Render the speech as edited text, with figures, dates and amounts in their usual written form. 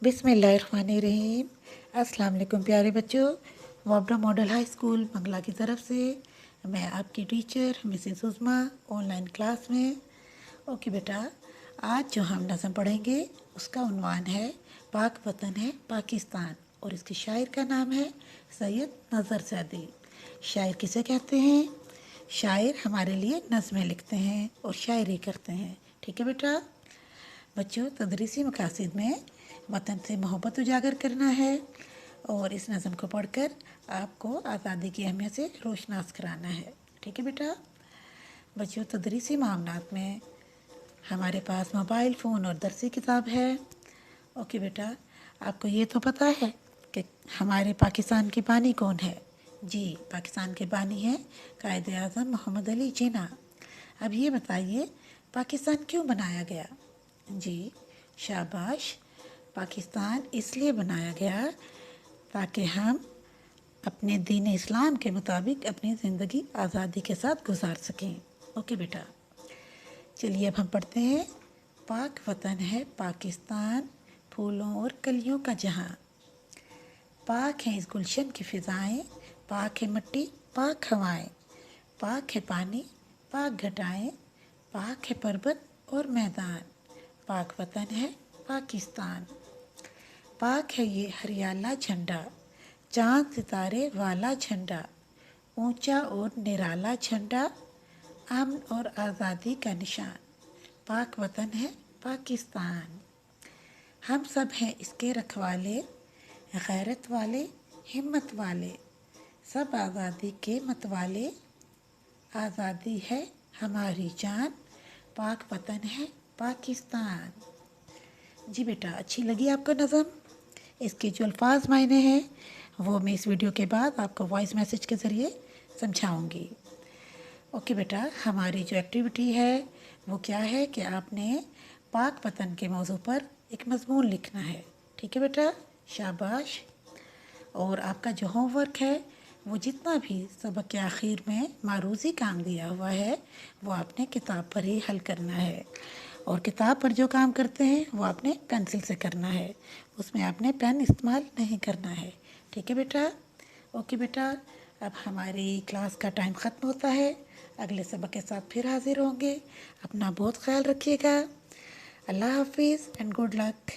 बिस्मिल्लाहिर्रहमानिर्रहीम। अस्सलाम वालेकुम प्यारे बच्चों। वाबरा मॉडल हाई स्कूल मंगला की तरफ से मैं आपकी टीचर मिसेस उज़मा ऑनलाइन क्लास में। ओके बेटा, आज जो हम नज़म पढ़ेंगे उसका उन्वान है पाक वतन है पाकिस्तान, और इसके शायर का नाम है सैयद नज़र सैदी। शायर किसे कहते हैं? शायर हमारे लिए नज़में लिखते हैं और शायरी करते हैं। ठीक है बेटा। बच्चों, तदरीसी मकासद में वतन से मोहब्बत उजागर करना है और इस नज़म को पढ़कर आपको आज़ादी की अहमियत से रोशनास कराना है। ठीक है बेटा। बच्चों, तदरीसी मामलात में हमारे पास मोबाइल फ़ोन और दरसी किताब है। ओके बेटा, आपको ये तो पता है कि हमारे पाकिस्तान के बानी कौन है? जी, पाकिस्तान के बानी हैं कायदे आज़म मोहम्मद अली जिन्ना। अब ये बताइए, पाकिस्तान क्यों बनाया गया? जी शाबाश। पाकिस्तान इसलिए बनाया गया ताकि हम अपने दीन इस्लाम के मुताबिक अपनी ज़िंदगी आज़ादी के साथ गुजार सकें। ओके बेटा, चलिए अब हम पढ़ते हैं। पाक वतन है पाकिस्तान, फूलों और कलियों का जहां। पाक है इस गुलशन की फ़िज़ाएँ, पाक है मिट्टी पाक हवाएं, पाक है पानी पाक घटाएं, पाक है पर्वत और मैदान। पाक वतन है पाकिस्तान। पाक है ये हरियाला झंडा, चाँद सितारे वाला झंडा, ऊंचा और निराला झंडा, अमन और आज़ादी का निशान। पाक वतन है पाकिस्तान। हम सब हैं इसके रखवाले, गैरत वाले हिम्मत वाले, सब आज़ादी के मतवाले, आज़ादी है हमारी जान, पाक वतन है पाकिस्तान। जी बेटा, अच्छी लगी आपको नज़म? इसके जो अल्फाज मायने हैं वो मैं इस वीडियो के बाद आपको वॉइस मैसेज के ज़रिए समझाऊंगी। ओके बेटा, हमारी जो एक्टिविटी है वो क्या है कि आपने पाक वतन के मौजू पर एक मज़मून लिखना है। ठीक है बेटा, शाबाश। और आपका जो होमवर्क है वो जितना भी सबक के आखिर में मारूज़ी काम दिया हुआ है वो आपने किताब पर ही हल करना है, और किताब पर जो काम करते हैं वो आपने पेंसिल से करना है, उसमें आपने पेन इस्तेमाल नहीं करना है। ठीक है बेटा। ओके बेटा, अब हमारी क्लास का टाइम ख़त्म होता है। अगले सबक के साथ फिर हाजिर होंगे। अपना बहुत ख्याल रखिएगा। अल्लाह हाफिज़ एंड गुड लक।